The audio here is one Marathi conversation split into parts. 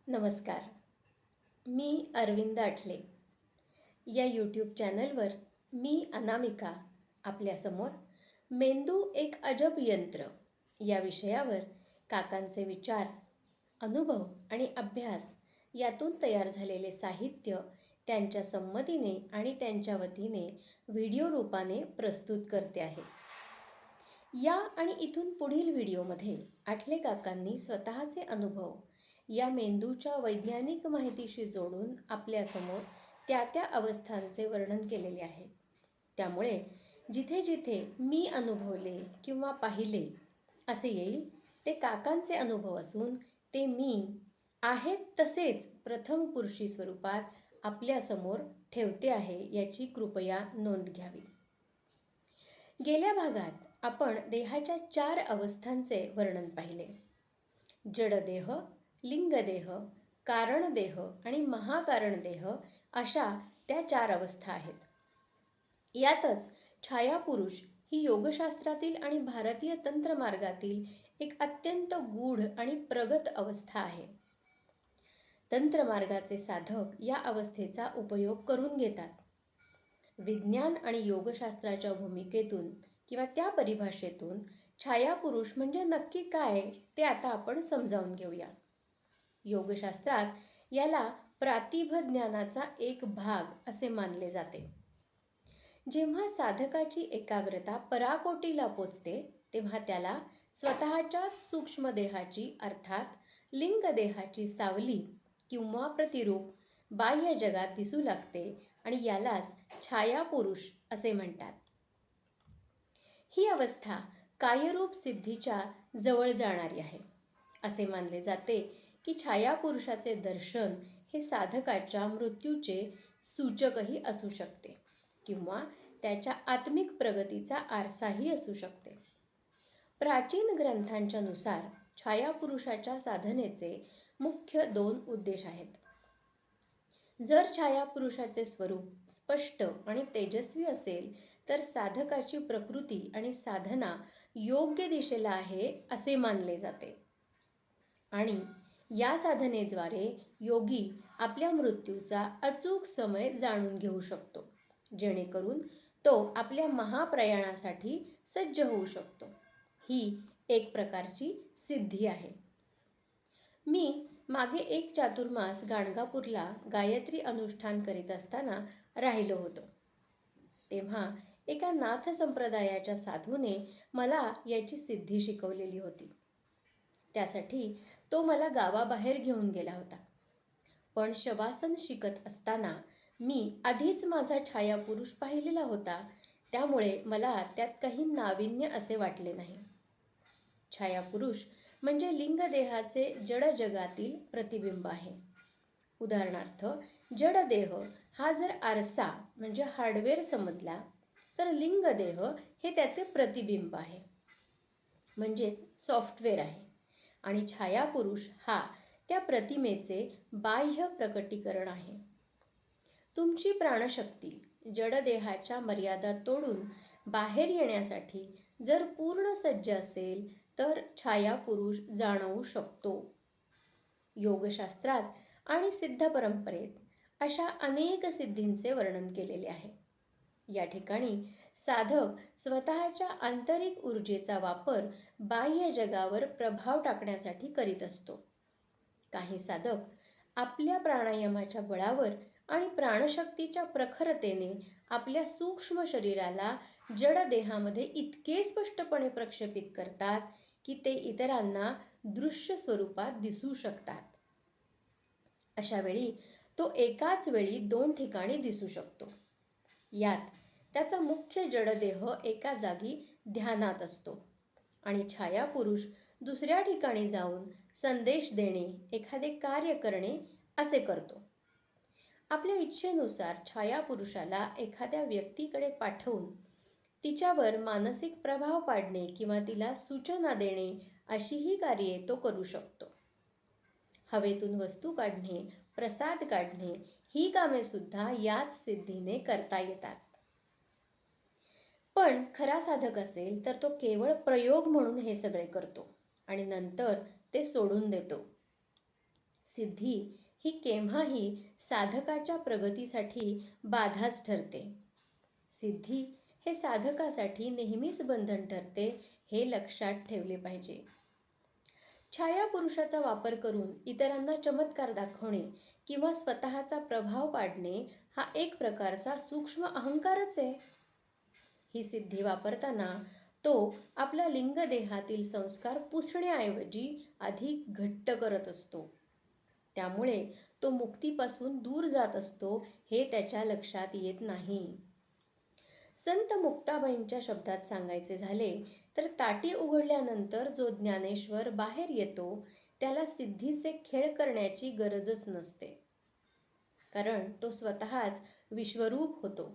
नमस्कार. मी अरविंद आठले. या यूट्यूब चॅनलवर मी अनामिका आपल्यासमोर मेंदू एक अजब यंत्र या विषयावर काकांचे विचार, अनुभव आणि अभ्यास यातून तयार झालेले साहित्य त्यांच्या संमतीने आणि त्यांच्या वतीने व्हिडिओ रूपाने प्रस्तुत करते आहे. या आणि इथून पुढील व्हिडिओमध्ये आठले काकांनी स्वतःचे अनुभव या मेंदूच्या वैज्ञानिक माहितीशी जोडून आपल्यासमोर त्या अवस्थांचे वर्णन केलेले आहे. त्यामुळे जिथे जिथे मी अनुभवले किंवा पाहिले असे येईल ते काकांचे अनुभव असून ते मी आहेत तसेच प्रथम पुरुषी स्वरूपात आपल्यासमोर ठेवते आहे याची कृपया नोंद घ्यावी. गेल्या भागात आपण देहाच्या 4 अवस्थांचे वर्णन पाहिले. जडदेह, लिंगदेह, कारणदेह आणि महाकारणदेह अशा त्या 4 अवस्था आहेत. यातच छायापुरुष ही योगशास्त्रातील आणि भारतीय तंत्रमार्गातील एक अत्यंत गूढ आणि प्रगत अवस्था आहे. तंत्रमार्गाचे साधक या अवस्थेचा उपयोग करून घेतात. विज्ञान आणि योगशास्त्राच्या भूमिकेतून किंवा त्या परिभाषेतून छायापुरुष म्हणजे नक्की काय ते आता आपण समजावून घेऊया. योगशास्त्रात याला प्रातिभ ज्ञानाचा एक भाग असे मानले जाते. जेव्हा साधकाची एकाग्रता पराकोटीला पोचते तेव्हा त्याला स्वतःच्याच सूक्ष्म देहाची अर्थात लिंगदेहाची सावली किंवा प्रतिरूप बाह्य जगात दिसू लागते आणि यालाच छायापुरुष असे म्हणतात. ही अवस्था कार्यरूप सिद्धीच्या जवळ जाणारी आहे. असे मानले जाते की छायापुरुषाचे दर्शन हे साधकाच्या मृत्यूचे सूचकही असू शकते किंवा त्याच्या आत्मिक प्रगतीचा आरसाही असू शकते. प्राचीन ग्रंथांच्या नुसार छायापुरुषाच्या साधनेचे मुख्य 2 उद्देश आहेत. जर छायापुरुषाचे स्वरूप स्पष्ट आणि तेजस्वी असेल तर साधकाची प्रकृती आणि साधना योग्य दिशेला आहे असे मानले जाते आणि या साधनेद्वारे योगी आपल्या मृत्यूचा अचूक समय जाणून घेऊ शकतो, जेणेकरून तो आपल्या महाप्रयाणासाठी सज्ज होऊ शकतो. ही एक प्रकारची सिद्धी आहे. मी मागे 1 चातुर्मास गाणगापूरला गायत्री अनुष्ठान करीत असताना राहिलो होतो. तेव्हा एका नाथ संप्रदायाच्या साधूने मला याची सिद्धी शिकवलेली होती. त्यासाठी तो मला गावाबाहेर घेऊन गेला होता. पण शवासन शिकत असताना मी आधीच माझा छायापुरुष पाहिलेला होता, त्यामुळे मला त्यात काही नाविन्य असे वाटले नाही. छायापुरुष म्हणजे लिंगदेहाचे जड जगातील प्रतिबिंब आहे. उदाहरणार्थ, जडदेह हा जर आरसा म्हणजे हार्डवेअर समजला तर लिंगदेह हे त्याचे प्रतिबिंब आहे, म्हणजेच सॉफ्टवेअर आहे आणि छायापुरुष हा त्या प्रतिमेचे बाह्य प्रकटीकरण आहे. तुमची प्राणशक्ती जडदेहाच्या मर्यादा तोडून बाहेर येण्यासाठी जर पूर्ण सज्ज असेल तर छायापुरुष जाणवू शकतो. योगशास्त्रात आणि सिद्ध परंपरेत अशा अनेक सिद्धींचे वर्णन केलेले आहे. या ठिकाणी साधक स्वतःच्या आंतरिक ऊर्जेचा वापर बाह्य जगावर प्रभाव टाकण्यासाठी करीत असतो. काही साधक आपल्या प्राणायामाच्या बळावर आणि प्राणशक्तीच्या प्रखरतेने आपल्या सूक्ष्म शरीराला जड देहामध्ये इतके स्पष्टपणे प्रक्षेपित करतात की ते इतरांना दृश्य स्वरूपात दिसू शकतात. अशा वेळी तो एकाच वेळी 2 ठिकाणी दिसू शकतो. यात त्याचा मुख्य जडदेह एका जागी ध्यानात असतो आणि छायापुरुष दुसऱ्या ठिकाणी जाऊन संदेश देणे, एखादे कार्य करणे असे करतो. आपल्या इच्छेनुसार छायापुरुषाला एखाद्या व्यक्तीकडे पाठवून तिच्यावर मानसिक प्रभाव पाडणे किंवा तिला सूचना देणे अशीही कार्ये तो करू शकतो. हवेतून वस्तू काढणे, प्रसाद काढणे ही कामे सुद्धा याच सिद्धीने करता येतात. पण खरा साधक असेल तर तो केवळ प्रयोग म्हणून हे सगळे करतो आणि नंतर ते सोडून देतो. सिद्धी ही केव्हाही साधकाच्या प्रगतीसाठी बाधाच ठरते. सिद्धी हे साधकासाठी नेहमीच बंधन ठरते, हे लक्षात ठेवले पाहिजे. छायापुरुषाचा वापर करून इतरांना चमत्कार दाखवणे किंवा स्वतःचा प्रभाव पाडणे हा एक प्रकारचा सूक्ष्म अहंकारच आहे. ही सिद्धी वापरताना तो आपल्या लिंगदेहातील संस्कार पुसण्याऐवजी अधिक घट्ट करत असतो. त्यामुळे तो मुक्तीपासून दूर जात असतो, हे त्याच्या लक्षात येत नाही. संत मुक्ताबाईंच्या शब्दात सांगायचे झाले तर ताटी उघडल्यानंतर जो ज्ञानेश्वर बाहेर येतो त्याला सिद्धीचे खेळ करण्याची गरजच नसते, कारण तो स्वतःच विश्वरूप होतो.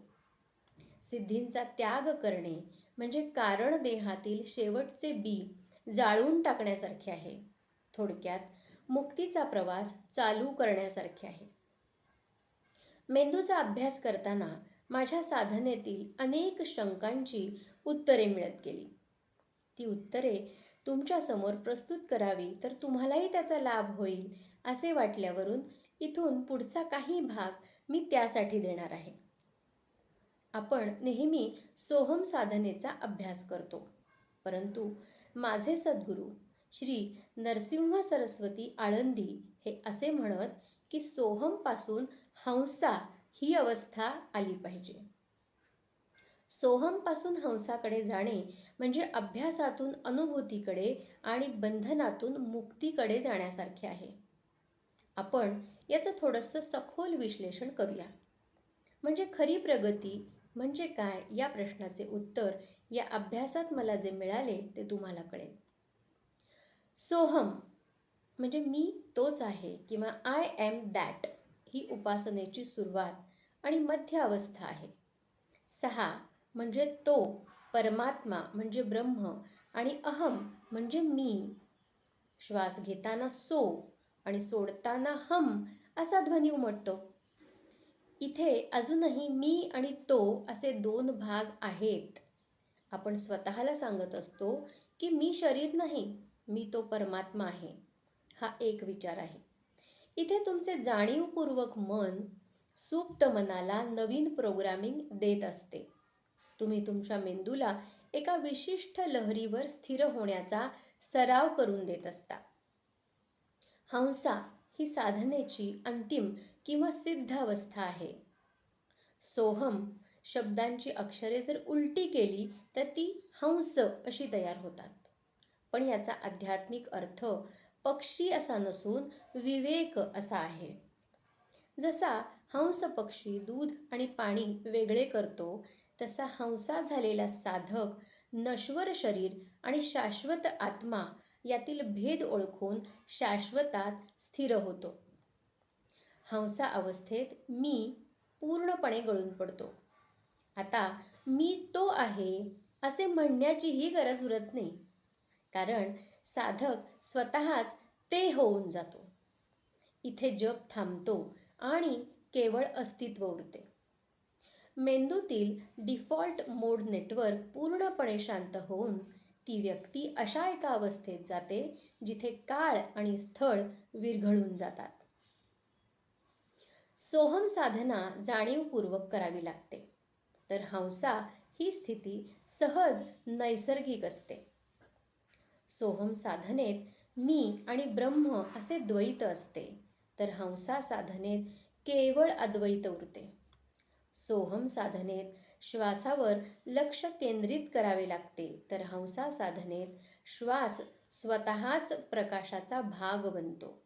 सिद्धींचा त्याग करणे म्हणजे कारण देहातील शेवटचे बी जाळून टाकण्यासारखे आहे. थोडक्यात मुक्तीचा प्रवास चालू करण्यासारखे आहे. मेंदूचा अभ्यास करताना माझ्या साधनेतील अनेक शंकांची उत्तरे मिळत गेली. ती उत्तरे तुमच्यासमोर प्रस्तुत करावी तर तुम्हालाही त्याचा लाभ होईल असे वाटल्यावरून इथून पुढचा काही भाग मी त्यासाठी देणार आहे. आपण नेहमी सोहम साधनेचा अभ्यास करतो, परंतु माझे सद्गुरू श्री नरसिंह सरस्वती आळंदी हे असे म्हणत की सोहम पासून हंसा ही अवस्था आली पाहिजे. सोहम पासून हंसाकडे जाणे म्हणजे अभ्यासातून अनुभूतीकडे आणि बंधनातून मुक्तीकडे जाण्यासारखे आहे. आपण याचं थोडंसं सखोल विश्लेषण करूया. म्हणजे खरी प्रगती म्हणजे काय या प्रश्नाचे उत्तर या अभ्यासात मला जे मिळाले ते तुम्हाला कळेल. सोहम म्हणजे मी तोच आहे किंवा आय एम दॅट ही उपासनेची सुरुवात आणि मध्य अवस्था आहे. 6 म्हणजे तो, परमात्मा म्हणजे ब्रह्म आणि अहम म्हणजे मी. श्वास घेताना सो आणि सोडताना हम असा ध्वनी उमटतो. इथे अजूनही मी आणि तो असे 2 भाग आहेत. आपण स्वतःला सांगत असतो की मी शरीर नाही, मी तो परमात्मा आहे. हा एक विचार आहे. इथे तुमचे जाणीवपूर्वक मन सुप्त मनाला नवीन प्रोग्रामिंग देत असते. तुम्ही तुमच्या मेंदूला एका विशिष्ट लहरीवर स्थिर होण्याचा सराव करून देत असता. हंसा ही साधनेची अंतिम किंवा सिद्ध अवस्था आहे. सोहम शब्दांची अक्षरे जर उलटी केली तर ती हंस अशी तयार होतात. पण याचा आध्यात्मिक अर्थ पक्षी असा नसून विवेक असा आहे. जसा हंस पक्षी दूध आणि पाणी वेगळे करतो, तसा हंसा झालेला साधक नश्वर शरीर आणि शाश्वत आत्मा यातील भेद ओळखून शाश्वतात स्थिर होतो. हंसा अवस्थेत मी पूर्णपणे गळून पडतो. आता मी तो आहे असे म्हणण्याचीही गरज उरत नाही, कारण साधक स्वतःच ते होऊन जातो. इथे जप थांबतो आणि केवळ अस्तित्व उरते. मेंदूतील डिफॉल्ट मोड नेटवर्क पूर्णपणे शांत होऊन ती व्यक्ती अशा एका अवस्थेत जाते जिथे काळ आणि स्थळ विरघळून जातात. सोहम साधना जाणीवपूर्वक करावी लागते, तर हंसा ही स्थिती सहज नैसर्गिक असते. सोहम साधनेत मी आणि ब्रह्म असे द्वैत असते, तर हंसा साधनेत केवळ अद्वैत उरते. सोहम साधनेत श्वासावर लक्ष केंद्रित करावे लागते, तर हंसा साधनेत श्वास स्वतःच प्रकाशाचा भाग बनतो.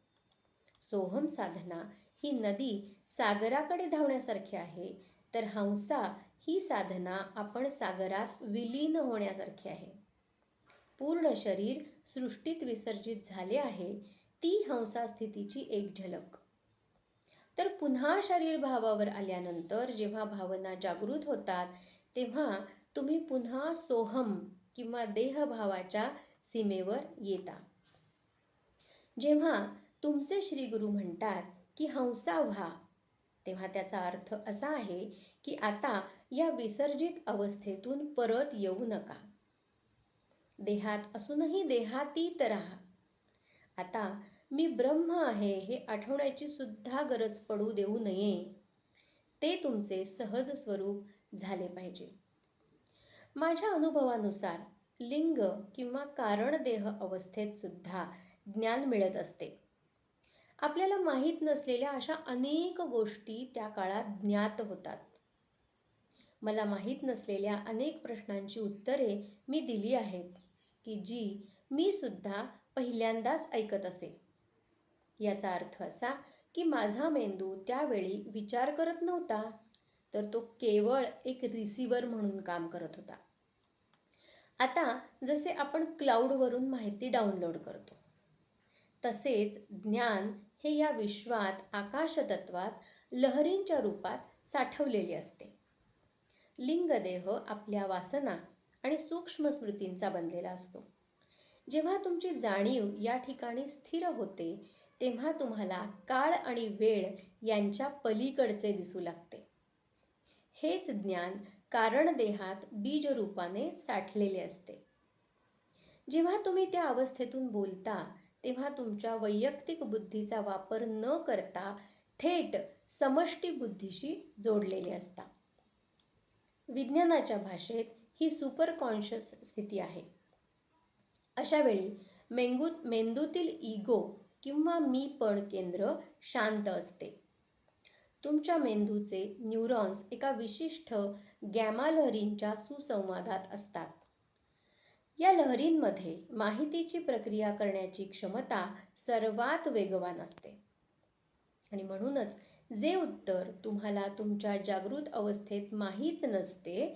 सोहम साधना ही नदी सागराकडे धावण्यासारखी आहे, तर हंसा ही साधना आपण सागरात विलीन होण्यासारखी आहे. पूर्ण शरीर सृष्टीत विसर्जित झाले आहे, ती हंसा स्थितीची एक झलक. तर पुन्हा शरीर भावावर आल्यानंतर जेव्हा भावना जागृत होतात, तेव्हा तुम्ही पुन्हा सोहम किंवा देहभावाच्या सीमेवर येता. जेव्हा तुमचे श्री गुरु म्हणतात की हंसा व्हा, तेव्हा त्याचा अर्थ असा आहे की आता या विसर्जित अवस्थेतून परत येऊ नका. देहात असूनही देहातीत राहा. आता मी ब्रह्म आहे हे आठवण्याची सुद्धा गरज पडू देऊ नये. ते तुमचे सहज स्वरूप झाले पाहिजे. माझ्या अनुभवानुसार लिंग किंवा कारणदेह अवस्थेत सुद्धा ज्ञान मिळत असते. आपल्याला माहीत नसलेल्या अशा अनेक गोष्टी त्या काळात ज्ञात होतात. मला माहीत नसलेल्या अनेक प्रश्नांची उत्तरे मी दिली आहेत की जी मी सुद्धा पहिल्यांदाच ऐकत असे. याचा अर्थ असा की माझा मेंदू त्यावेळी विचार करत नव्हता, तर तो केवळ एक रिसिव्हर म्हणून काम करत होता. आता जसे आपण क्लाउडवरून माहिती डाउनलोड करतो, तसेच ज्ञान हे या विश्वात आकाशतत्वात लहरींच्या रूपात साठवलेले असते. लिंगदेह आपल्या वासना आणि सूक्ष्म स्मृतींचा बनलेला असतो. जेव्हा तुमची जाणीव या ठिकाणी स्थिर होते, तेव्हा तुम्हाला काळ आणि वेळ यांच्या पलीकडचे दिसू लागते. हेच ज्ञान कारणदेहात बीजरूपाने साठलेले असते. जेव्हा तुम्ही त्या अवस्थेतून बोलता, तेव्हा तुमच्या वैयक्तिक बुद्धीचा वापर न करता थेट समष्टी बुद्धीशी जोडलेले असता. विज्ञानाच्या भाषेत ही सुपर कॉन्शियस स्थिती आहे. अशा वेळी मेंदूतील इगो किंवा मीपण केंद्र शांत असते. तुमच्या मेंदूचे न्यूरॉन्स एका विशिष्ट गॅमा लहरींच्या सुसंवादात असतात. या लहरींमध्ये माहितीची प्रक्रिया करण्याची क्षमता सर्वात वेगवान असते. आणि म्हणूनच जे उत्तर तुम्हाला तुमच्या जागृत अवस्थेत माहीत नसते,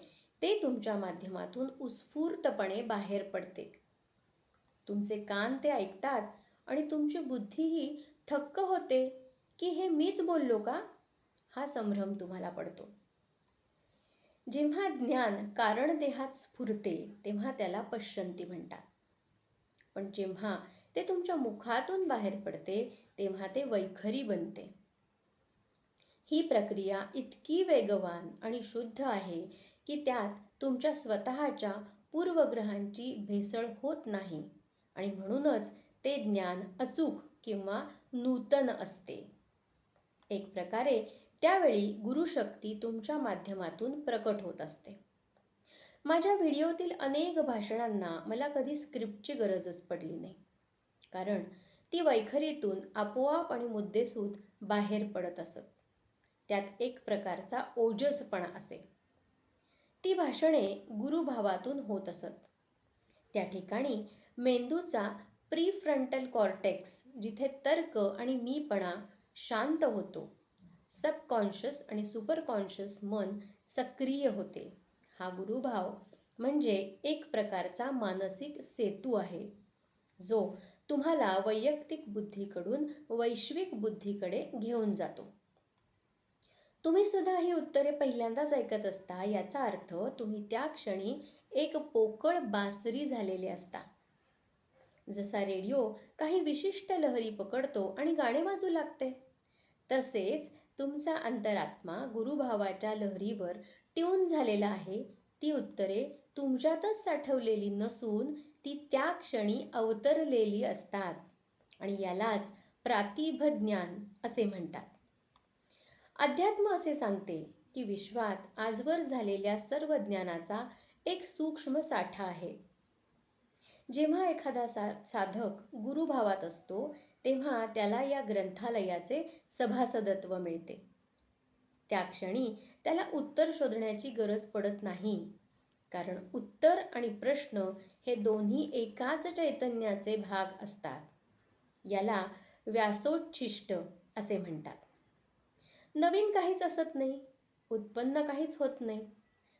ते तुमच्या माध्यमातून उत्स्फूर्तपणे बाहेर पडते. तुमचे कान ते ऐकतात आणि तुमची बुद्धीही थक्क होते की हे मीच बोललो का, हा संभ्रम तुम्हाला पडतो. जेव्हा ज्ञान कारणदेहात स्फुरते, तेव्हा त्याला पश्यंती म्हणतात. पण जेव्हा ते तुमच्या मुखातून बाहेर पडते, तेव्हा ते वैखरी बनते. ही प्रक्रिया इतकी वेगवान आणि शुद्ध आहे की त्यात तुमच्या स्वतःच्या पूर्वग्रहांची भेसळ होत नाही आणि म्हणूनच ते ज्ञान अचूक किंवा नूतन असते. एक प्रकारे त्यावेळी गुरुशक्ती तुमच्या माध्यमातून प्रकट होत असते. माझ्या व्हिडिओतील अनेक भाषणांना मला कधी स्क्रिप्टची गरजच पडली नाही, कारण ती वैखरीतून आपोआप आणि मुद्देसूद बाहेर पडत असत. त्यात एक प्रकारचा ओजसपणा असे. ती भाषणे गुरुभावातून होत असत. त्या ठिकाणी मेंदूचा प्रीफ्रंटल कॉर्टेक्स, जिथे तर्क आणि मीपणा शांत होतो, सबकॉन्शियस आणि सुपरकॉन्शियस मन सक्रिय होते. हा गुरुभाव म्हणजे एक प्रकारचा मानसिक सेतू आहे, जो तुम्हाला वैयक्तिक बुद्धीकडून वैश्विक बुद्धीकडे घेऊन जातो. तुम्ही सुद्धा ही उत्तरे पहिल्यांदाच ऐकत असता, याचा अर्थ तुम्ही त्या क्षणी एक पोकळ बासरी झालेले असता. जसा रेडिओ काही विशिष्ट लहरी पकडतो आणि गाणे वाजू लागते, तसेच तुमचा अंतरात्मा गुरुभावाच्या लहरीवर ट्यून झालेला आहे. ती उत्तरे तुमच्यातच साठवलेली नसून ती त्या क्षणी अवतरलेली असतात आणि यालाच प्रातिभ ज्ञान असे म्हणतात. अध्यात्म असे सांगते की विश्वात आजवर झालेल्या सर्व ज्ञानाचा एक सूक्ष्म साठा आहे. जेव्हा एखादा साधक गुरुभावात असतो, तेव्हा त्याला या ग्रंथालयाचे सभासदत्व मिळते. त्या क्षणी त्याला उत्तर शोधण्याची गरज पडत नाही, कारण उत्तर आणि प्रश्न हे दोन्ही एकाच चैतन्याचे भाग असतात. याला व्यासोच्छिष्ट असे म्हणतात. नवीन काहीच असत नाही, उत्पन्न काहीच होत नाही.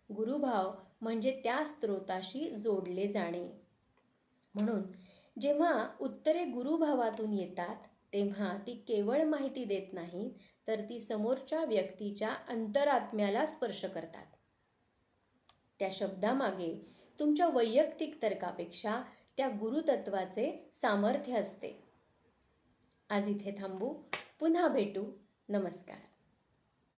गुरुभाव म्हणजे त्या स्रोताशी जोडले जाणे. म्हणून जेव्हा उत्तरे गुरुभावातून येतात, तेव्हा ती केवळ माहिती देत नाही, तर ती समोरच्या व्यक्तीच्या अंतरात्म्याला स्पर्श करतात. त्या शब्दामागे तुमच्या वैयक्तिक तर्कापेक्षा त्या गुरुतत्वाचे सामर्थ्य असते. आज इथे थांबू. पुन्हा भेटू. नमस्कार.